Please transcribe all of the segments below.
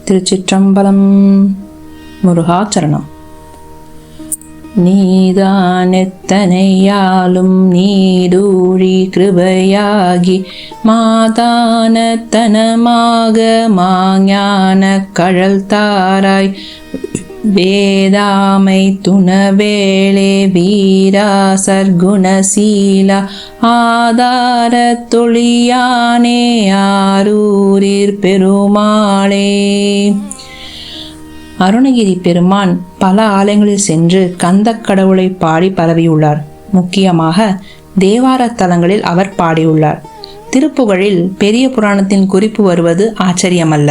திருச்சிற்றம்பலம். முருகாச்சரணம். நீதானெத்தனையாலும் நீடூழி கிருபையாகி மாதானத்தனமாக மாஞான கழல் தாராய் வேதாமை துணவேளே வீரா சர்க்குணசீலா ஆதார தொழியானே ஆரூரிற் பெருமாளே. அருணகிரி பெருமான் பல ஆலயங்களில் சென்று கந்தக் கடவுளை பாடி பரவியுள்ளார். முக்கியமாக தேவார தலங்களில் அவர் பாடியுள்ளார். திருப்புகழில் பெரிய புராணத்தின் குறிப்பு வருவது ஆச்சரியமல்ல.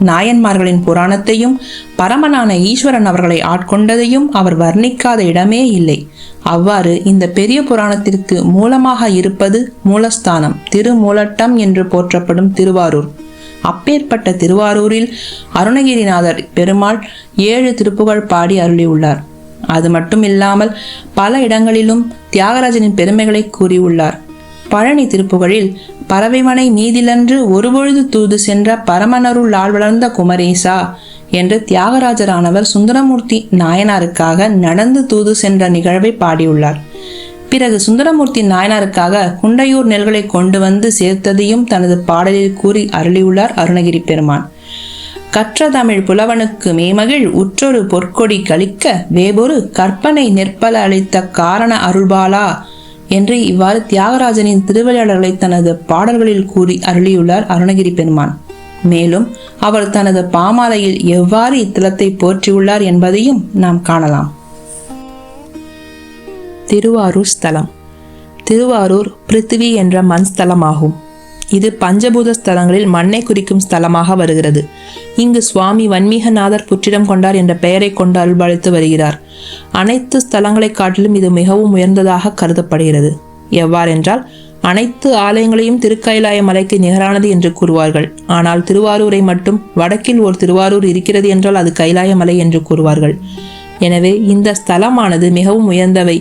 நாயன்மார்களின் புராணத்தையும் பரமனான ஈஸ்வரன் அவர்களை ஆட்கொண்டதையும் அவர் வர்ணிக்காத இடமே இல்லை. அவ்வாறு இந்த பெரிய புராணத்திற்கு மூலமாக இருப்பது மூலஸ்தானம் திருமூலட்டம் என்று போற்றப்படும் திருவாரூர். அப்பேற்பட்ட திருவாரூரில் அருணகிரிநாதர் பெருமாள் 7 திருப்புகழ் பாடி அருளியுள்ளார். அது மட்டும் இல்லாமல் பல இடங்களிலும் தியாகராஜனின் பெருமைகளை கூறியுள்ளார். பழனி திருப்புகழில் பறவைமனை மீதிலன்று ஒருபொழுது தூது சென்ற பரமனருள் ஆள் வளர்ந்த குமரேசா என்று தியாகராஜரானவர் சுந்தரமூர்த்தி நாயனாருக்காக நடந்து தூது சென்ற நிகழ்வை பாடியுள்ளார். பிறகு சுந்தரமூர்த்தி நாயனாருக்காக குண்டையூர் நெல்களை கொண்டு வந்து சேர்த்ததையும் தனது பாடலில் கூறி அருளியுள்ளார் அருணகிரி பெருமான். கற்ற தமிழ் புலவனுக்கு மேமகிழ் உற்றொரு பொற்கொடி கழிக்க வேபொரு கற்பனை நெற்பல அளித்த காரண அருள்பாலா என்று இவ்வாறு தியாகராஜனின் திருவிளையாடல்களை தனது பாடல்களில் கூறி அருளியுள்ளார் அருணகிரி பெருமான். மேலும் அவர் தனது பாமாலையில் எவ்வாறு இத்தலத்தை போற்றியுள்ளார் என்பதையும் நாம் காணலாம். திருவாரூர் ஸ்தலம். திருவாரூர் பிருத்திவி என்ற மண் ஸ்தலமாகும். இது பஞ்சபூத ஸ்தலங்களில் மண்ணை குறிக்கும் ஸ்தலமாக வருகிறது. இங்கு சுவாமி வன்மீகநாதர் புற்றிடம் கொண்டார் என்ற பெயரை கொண்டு அருள்பாலித்து வருகிறார். அனைத்து ஸ்தலங்களை காட்டிலும் இது மிகவும் உயர்ந்ததாக கருதப்படுகிறது. எவ்வாறென்றால் அனைத்து ஆலயங்களையும் திருக்கைலாய மலைக்கு நிகரானது என்று கூறுவார்கள். ஆனால் திருவாரூரை மட்டும் வடக்கில் ஒரு திருவாரூர் இருக்கிறது என்றால் அது கைலாய மலை என்று கூறுவார்கள். எனவே இந்த ஸ்தலமானது மிகவும் உயர்ந்தவை.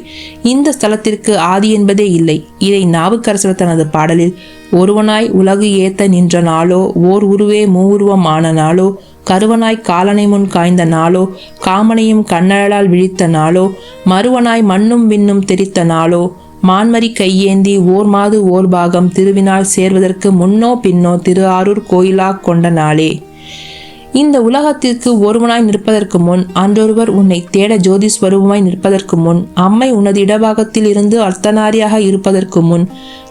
இந்த ஸ்தலத்திற்கு ஆதி என்பதே இல்லை. இதை நாவுக்கரசர் தனது பாடலில் ஒருவனாய் உலகு ஏத்த நின்ற நாளோ ஓர் உருவே மூவுருவம் ஆன நாளோ கருவனாய் காலனை முன் காய்ந்த நாளோ காமனையும் கண்ணழலால் விழித்த நாளோ மறுவனாய் மண்ணும் விண்ணும் தெரித்த நாளோ மான்மரி கையேந்தி ஓர் மாது ஓர் பாகம் திருவினால் சேர்வதற்கு முன்னோ பின்னோ திரு ஆரூர் கோயிலா கொண்ட நாளே. இந்த உலகத்திற்கு ஒருவனாய் நிற்பதற்கு முன் அன்றொருவர் உன்னை தேட ஜோதி ஸ்வரூபமாய் நிற்பதற்கு முன் அம்மை உனது இடபாகத்தில் இருந்து அர்த்தநாரியாக இருப்பதற்கு முன்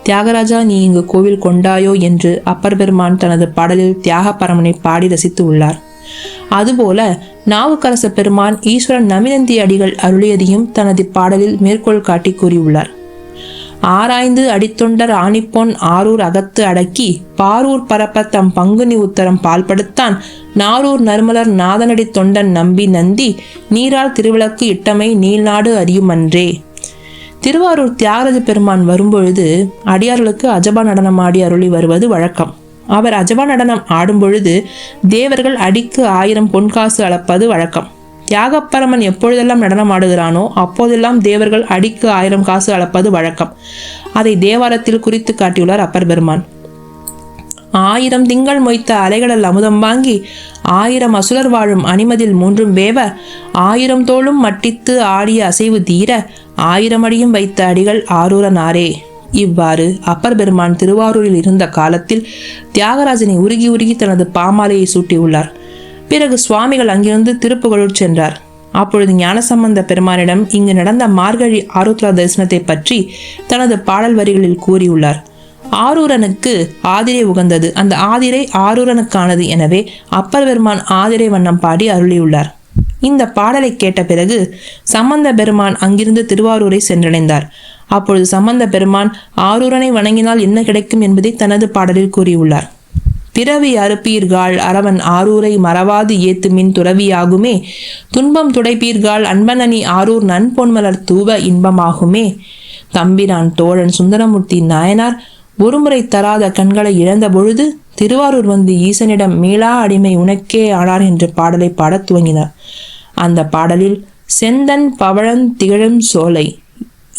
தியாகராஜா நீ இங்கு கோவில் கொண்டாயோ என்று அப்பர் பெருமான் தனது பாடலில் தியாக பரமனை பாடி ரசித்து உள்ளார். அதுபோல நாவுக்கரச பெருமான் ஈஸ்வரன் நமினந்தி அடிகள் அருளியதையும் தனது பாடலில் மேற்கோள் காட்டி கூறியுள்ளார். ஆராய்ந்து அடித்தொண்டர் ஆணிப்பொன் ஆரூர் அகத்து அடக்கி பாரூர் பரப்ப தம் பங்குனி உத்தரம் பால்படுத்தான் நாரூர் நறுமலர் நாதனடி தொண்டன் நம்பி நந்தி நீரால் திருவிளக்கு இட்டமை நீள்நாடு அறியுமன்றே. திருவாரூர் தியாகராஜ பெருமான் வரும்பொழுது அடியார்களுக்கு அஜபா நடனம் ஆடி அருளி வருவது வழக்கம். அவர் அஜபா நடனம் ஆடும் பொழுது தேவர்கள் அடிக்கு 1000 பொன்காசு அளப்பது வழக்கம். தியாகப்பரமன் எப்பொழுதெல்லாம் நடனம் ஆடுகிறானோ அப்போதெல்லாம் தேவர்கள் அடிக்கு 1000 காசு அளப்பது வழக்கம். அதை தேவாரத்தில் குறித்து காட்டியுள்ளார் அப்பர் பெருமான். 1000 திங்கள் மொய்த்த அலைகடல் அமுதம் வாங்கி 1000 அசுரர் வாழும் அணிமதில் 3 வேவ 1000 தோளும் மட்டித்து ஆடிய அசைவு தீர 1000 அடியும் வைத்த அடிகள் ஆரூரனாரே. இவ்வாறு அப்பர் பெருமான் திருவாரூரில் இருந்த காலத்தில் தியாகராஜனை உருகி உருகி தனது பாமாலையை சூட்டியுள்ளார். பிறகு சுவாமிகள் அங்கிருந்து திருப்புகழூர் சென்றார். அப்பொழுது ஞானசம்பந்த பெருமானிடம் இங்கு நடந்த மார்கழி ஆருத்ரா தரிசனத்தை பற்றி தனது பாடல் வரிகளில் கூறியுள்ளார். ஆரூரனுக்கு ஆதிரை உகந்தது, அந்த ஆதிரை ஆரூரனுக்கானது. எனவே அப்பர் பெருமான் ஆதிரை வண்ணம் பாடி அருளியுள்ளார். இந்த பாடலை கேட்ட பிறகு சம்பந்த பெருமான் அங்கிருந்து திருவாரூரை சென்றடைந்தார். அப்பொழுது சம்பந்த பெருமான் ஆரூரனை வணங்கினால் என்ன கிடைக்கும் என்பதை தனது பாடலில் கூறியுள்ளார். பிறவி அறுப்பீர்காள் அரவன் ஆரூரை மறவாது ஏத்துமின் துறவியாகுமே துன்பம் துடைப்பீர்காள் அன்பனி ஆரூர் நன்பொன்மலர் தூவ இன்பமாகுமே. தம்பிரான் தோழன் சுந்தரமூர்த்தி நாயனார் ஒருமுறை தராத கண்களை இழந்த பொழுது திருவாரூர் வந்து ஈசனிடம் மீளா அடிமை உனக்கே ஆனார் என்று பாடலை பாடத் துவங்கினார். அந்த பாடலில் செந்தன் பவழன் திகழும் சோலை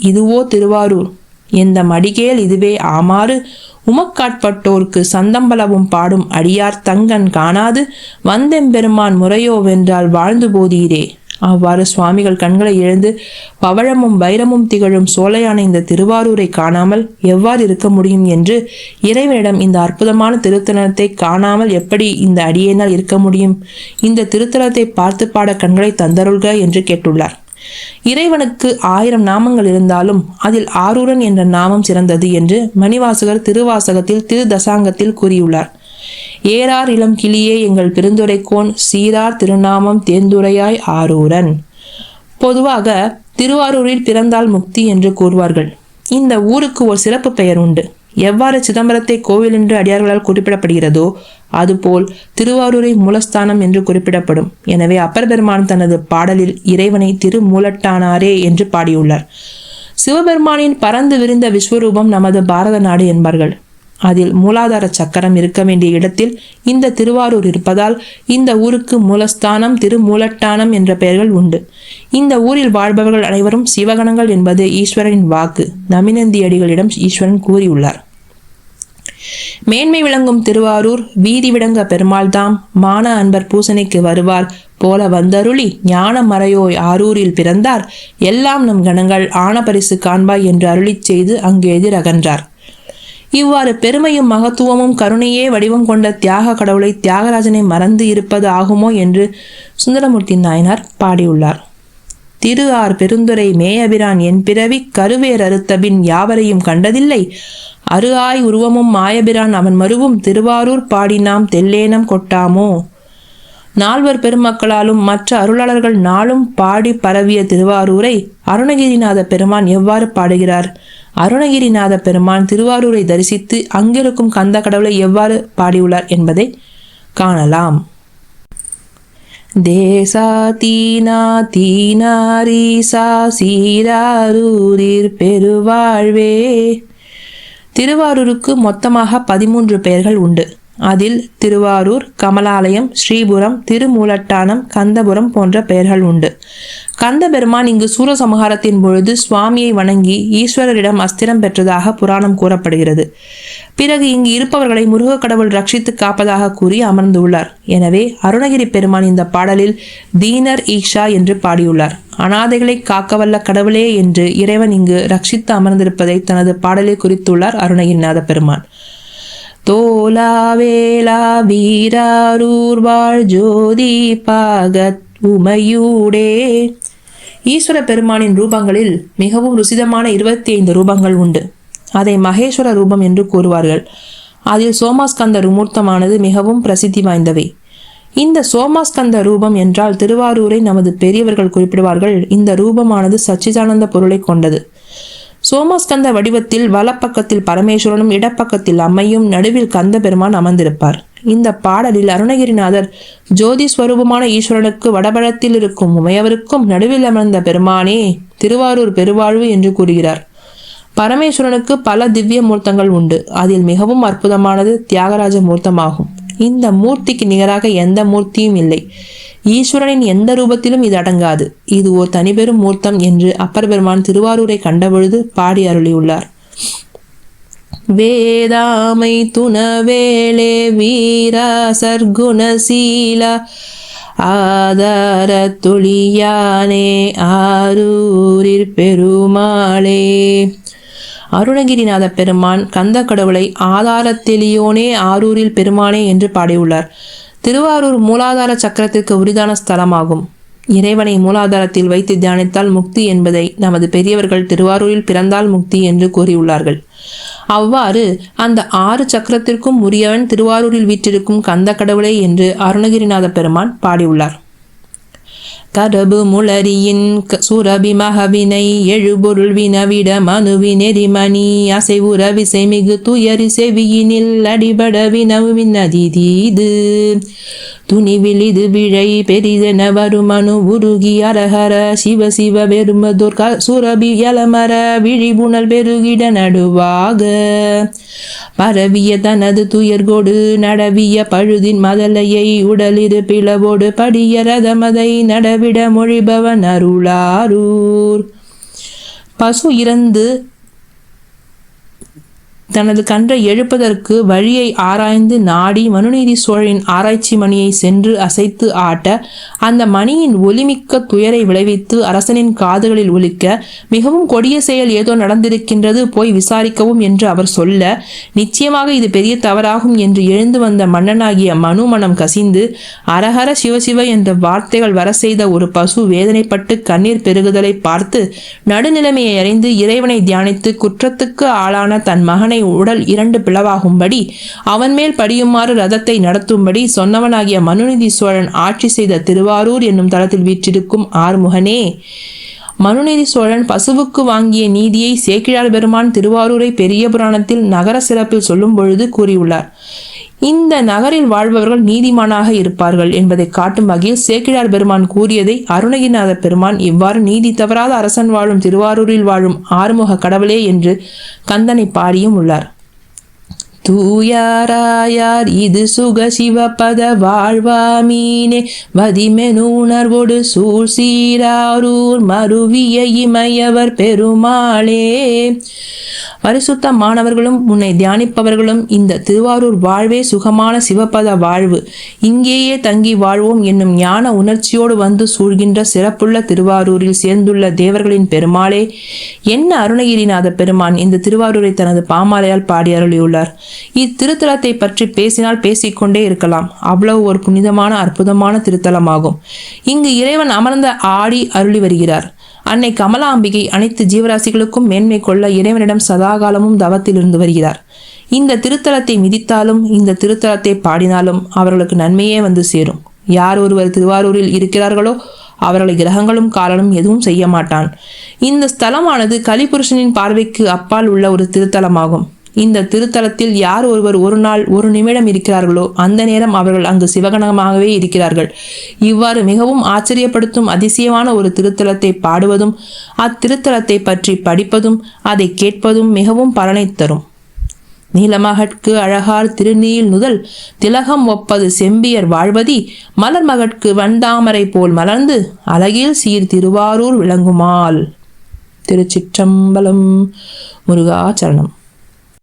இதுவோ திருவாரூர் எந்த மடிகேல் இதுவே ஆமாறு உமக்காட்பட்டோர்க்கு சந்தம்பலவும் பாடும் அடியார் தங்கன் காணாது வந்தெம்பெருமான் முறையோ வென்றால் வாழ்ந்து போதீரே. அவ்வாறு சுவாமிகள் கண்களை இழந்து பவழமும் வைரமும் திகழும் சோலையான இந்த திருவாரூரை காணாமல் எவ்வாறு இருக்க முடியும் என்று இறைவனிடம் இந்த அற்புதமான திருத்தலத்தை காணாமல் எப்படி இந்த அடியேனால் இருக்க முடியும், இந்த திருத்தலத்தை பார்த்து பாட கண்களை தந்தருள்க என்று கேட்டுள்ளார். இறைவனுக்கு 1000 நாமங்கள் இருந்தாலும் அதில் ஆரூரன் என்ற நாமம் சிறந்தது என்று மணிவாசகர் திருவாசகத்தில் திரு தசாங்கத்தில் கூறியுள்ளார். ஏறார் இளம் கிளியே எங்கள் பெருந்துரைக்கோன் சீரார் திருநாமம் தேர்ந்துரையாய் ஆரூரன். பொதுவாக திருவாரூரில் பிறந்தால் முக்தி என்று கூறுவார்கள். இந்த ஊருக்கு ஒரு சிறப்பு பெயர் உண்டு. எவ்வாறு சிதம்பரத்தை கோவில் என்று அடியார்களால் குறிப்பிடப்படுகிறதோ அதுபோல் திருவாரூரை மூலஸ்தானம் என்று குறிப்பிடப்படும். எனவே அப்பர் பெருமான் தனது பாடலில் இறைவனை திருமூலட்டானாரே என்று பாடியுள்ளார். சிவபெருமானின் பறந்து விரிந்த விஸ்வரூபம் நமது பாரத நாடு என்பார்கள். அதில் மூலாதார சக்கரம் இருக்க வேண்டிய இடத்தில் இந்த திருவாரூர் இருப்பதால் இந்த ஊருக்கு மூலஸ்தானம் திருமூலட்டானம் என்ற பெயர்கள் உண்டு. இந்த ஊரில் வாழ்பவர்கள் அனைவரும் சிவகணங்கள் என்பது ஈஸ்வரனின் வாக்கு. நமினந்தியடிகளிடம் ஈஸ்வரன் கூறியுள்ளார். மேன்மை விளங்கும் திருவாரூர் வீதி விளங்க பெருமாள் தாம் மான அன்பர் பூசனைக்கு வருவார் போல வந்தருளி ஞான மறையோய் ஆரூரில் பிறந்தார் எல்லாம் நம் கணங்கள் ஆன பரிசு காண்பாய் என்று அருளிச் செய்து அங்கு எதிர் அகன்றார். இவ்வாறு பெருமையும் மகத்துவமும் கருணையே வடிவம் கொண்ட தியாக கடவுளை தியாகராஜனை மறந்து இருப்பது ஆகுமோ என்று சுந்தரமூர்த்தி நாயனார் பாடியுள்ளார். திரு ஆர் பெருந்துரை மேயபிரான் என் பிறவி கருவேர் அறுத்தபின் யாவரையும் கண்டதில்லை அரு ஆய் உருவமும் மாயபிரான் அவன் மருவும் திருவாரூர் பாடி நாம் தெல்லேனம் கொட்டாமோ. நால்வர் பெருமக்களாலும் மற்ற அருளாளர்கள் நாளும் பாடி பரவிய திருவாரூரை அருணகிரிநாத பெருமான் எவ்வாறு பாடுகிறார்? அருணகிரிநாத பெருமான் திருவாரூரை தரிசித்து அங்கிருக்கும் கந்த கடவுளை எவ்வாறு பாடியுள்ளார் என்பதை காணலாம். தேசா தீனா தீனாரீசா சீராரூரிர் பெருவாழ்வே. திருவாரூருக்கு மொத்தமாக 13 பெயர்கள் உண்டு. அதில் திருவாரூர், கமலாலயம், ஸ்ரீபுரம், திருமூலட்டானம், கந்தபுரம் போன்ற பெயர்கள் உண்டு. கந்த பெருமான் இங்கு சூரசம்ஹாரத்தின் பொழுது சுவாமியை வணங்கி ஈஸ்வரரிடம் அஸ்திரம் பெற்றதாக புராணம் கூறப்படுகிறது. பிறகு இங்கு இருப்பவர்களை முருக கடவுள் ரட்சித்து காப்பதாக கூறி அமர்ந்துள்ளார். எனவே அருணகிரி பெருமான் இந்த பாடலில் தீனர் ஈஷா என்று பாடியுள்ளார். அனாதைகளை காக்கவல்ல கடவுளே என்று இறைவன் இங்கு ரட்சித்து அமர்ந்திருப்பதை தனது பாடலில் குறித்துள்ளார் அருணகிரிநாத பெருமான். தோலாவேலா வீராரூர் வாழ் ஜோதி பாகத் உமையூடே. ஈஸ்வர பெருமானின் ரூபங்களில் மிகவும் ருசிதமான 25 ரூபங்கள் உண்டு. அதை மகேஸ்வர ரூபம் என்று கூறுவார்கள். அதில் சோமாஸ்கந்த மூர்த்தமானது மிகவும் பிரசித்தி வாய்ந்தவை. இந்த சோமாஸ்கந்த ரூபம் என்றால் திருவாரூரை நமது பெரியவர்கள் குறிப்பிடுவார்கள். இந்த ரூபமானது சச்சிதானந்த பொருளை கொண்டது. சோமாஸ்கந்த வடிவத்தில் வலப்பக்கத்தில் பரமேஸ்வரனும் இடப்பக்கத்தில் அம்மையும் நடுவில் கந்த பெருமான் அமர்ந்திருப்பார். இந்த பாடலில் அருணகிரிநாதர் ஜோதி ஸ்வரூபமான ஈஸ்வரனுக்கு வடபழத்தில் இருக்கும் உமையவருக்கும் நடுவில் அமர்ந்த பெருமானே திருவாரூர் பெருவாழ்வு என்று கூறுகிறார். பரமேஸ்வரனுக்கு பல திவ்ய மூர்த்தங்கள் உண்டு. அதில் மிகவும் அற்புதமானது தியாகராஜ மூர்த்தமாகும். இந்த மூர்த்திக்கு நிகராக எந்த மூர்த்தியும் இல்லை. ஈஸ்வரனின் எந்த ரூபத்திலும் இது அடங்காது. இது ஓர் தனிபெரும் மூர்த்தம் என்று அப்பர் பெருமான் திருவாரூரை கண்டபொழுது பாடி அருளியுள்ளார். வேதாமை துணவேளே வீரா சர்க்குணசீலா ஆதார தொழியானே ஆரூரிற் பெருமாளே. அருணகிரிநாத பெருமான் கந்த கடவுளை ஆதாரத்தெளியோனே ஆரூரில் பெருமானே என்று பாடியுள்ளார். திருவாரூர் மூலாதார சக்கரத்திற்கு உரிதான ஸ்தலமாகும். இறைவனை மூலாதாரத்தில் வைத்து தியானித்தால் முக்தி என்பதை நமது பெரியவர்கள் திருவாரூரில் பிறந்தால் முக்தி என்று கூறியுள்ளார்கள். அவ்வாறு அந்த 6 சக்கரத்திற்கும் உரியவன் திருவாரூரில் வீற்றிருக்கும் கந்த கடவுளே என்று அருணகிரிநாத பெருமான் பாடியுள்ளார். கரபு முளரியின் சுரபி மகவினை எழுபொருள் வினவிட மனுவி நெறிமணி அசைவுற விசைமிகு துயரி செவியினில் அடிபட வினவின் அதிதீது துணிவில் இது விழை பெரிதென வருமனு உருகி அரஹர சிவ சிவ பெருமதோர் சுரபி யலமர விழிபுணல் பெருகிட நடுவாக பரவிய தனது துயர்கோடு நடவிய பழுதின் மதலையை உடலிரு பிளவோடு படிய ரதமதை நடவிட மொழிபவன் அருளாரூர். பசு இறந்து தனது கன்றை எழுப்பதற்கு வழியை ஆராய்ந்து நாடி மனுநீதி சோழனின் ஆராய்ச்சி மணியை சென்று அசைத்து ஆட்ட அந்த மணியின் ஒலிமிக்க துயரை விளைவித்து அரசனின் காதுகளில் ஒலிக்க, மிகவும் கொடிய செயல் ஏதோ நடந்திருக்கின்றது, போய் விசாரிக்கவும் என்று அவர் சொல்ல, நிச்சயமாக இது பெரிய தவறாகும் என்று எழுந்து வந்த மன்னனாகிய மனு மனம் கசிந்து அரஹர சிவசிவ என்ற வார்த்தைகள் வர செய்த ஒரு பசு வேதனைப்பட்டு கண்ணீர் பெருகுதலை பார்த்து நடுநிலைமையை அறிந்து இறைவனை தியானித்து குற்றத்துக்கு ஆளான தன் மகனை உடல் 2 பிளவாகும்படி அவன் மேல் படியுமாறு ரதத்தை நடத்தும்படி சொன்னவனாகிய மனுநீதி சோழன் ஆட்சி செய்த திருவாரூர் என்னும் தளத்தில் வீற்றிருக்கும் ஆறுமுகனே, மனுநீதி சோழன் பசுவுக்கு வாங்கிய நீதியை சேக்கிழார் பெருமான் திருவாரூரை பெரிய புராணத்தில் நகர சிறப்பில் சொல்லும் பொழுது கூறியுள்ளார். இந்த நகரில் வாழ்பவர்கள் நீதிமானாக இருப்பார்கள் என்பதை காட்டும் வகையில் சேக்கிழார் பெருமான் கூறியதை அருணகிரிநாத பெருமான் இவ்வாறு நீதி தவறாத அரசன் வாழும் திருவாரூரில் வாழும் ஆறுமுக கடவுளே என்று கந்தனை பாடியும் உள்ளார். தூயாராயார் இது சுக சிவபத வாழ்வாமீனே வதிமெனு உணர்வோடு சூழ் சீராரூர் மருவிய இமையவர் பெருமாளே. பரிசுத்தமானவர்களும் உன்னை தியானிப்பவர்களும் இந்த திருவாரூர் வாழ்வே சுகமான சிவபத வாழ்வு, இங்கேயே தங்கி வாழ்வோம் என்னும் ஞான உணர்ச்சியோடு வந்து சூழ்கின்ற சிறப்புள்ள திருவாரூரில் சேர்ந்துள்ள தேவர்களின் பெருமாளே. என்ன அருணகிரிநாத பெருமான் இந்த திருவாரூரை தனது பாமாலையால் பாடி அருளியுள்ளார். இத்திருத்தலத்தை பற்றி பேசினால் பேசிக்கொண்டே இருக்கலாம். அவ்வளவு ஒரு புனிதமான அற்புதமான திருத்தலமாகும். இங்கு இறைவன் அமர்ந்த ஆடி அருளி வருகிறார். அன்னை கமலாம்பிகை அனைத்து ஜீவராசிகளுக்கும் மேன்மை கொள்ள இறைவனிடம் சதாகாலமும் தவத்தில் இருந்து வருகிறார். இந்த திருத்தலத்தை மிதித்தாலும் இந்த திருத்தலத்தை பாடினாலும் அவர்களுக்கு நன்மையே வந்து சேரும். யார் ஒருவர் திருவாரூரில் இருக்கிறார்களோ அவர்களை கிரகங்களும் காலனும் எதுவும் செய்ய மாட்டான். இந்த ஸ்தலமானது கலிபுருஷனின் பார்வைக்கு அப்பால் உள்ள ஒரு திருத்தலமாகும். இந்த திருத்தலத்தில் யார் ஒருவர் ஒரு நாள் ஒரு நிமிடம் இருக்கிறார்களோ அந்த நேரம் அவர்கள் அங்கு சிவகணமாகவே இருக்கிறார்கள். இவ்வாறு மிகவும் ஆச்சரியப்படுத்தும் அதிசயமான ஒரு திருத்தலத்தை பாடுவதும் அத்திருத்தலத்தை பற்றி படிப்பதும் அதை கேட்பதும் மிகவும் பலனை தரும். நீலமகட்கு அழகார் திருநீல் நுதல் திலகம் ஒப்பது செம்பியர் வாழ்வதி மலர் மகட்கு வண்டாமரை போல் மலர்ந்து அழகில் சீர் திருவாரூர் விளங்குமால். திருச்சிற்றம்பலம். முருகாச்சரணம்.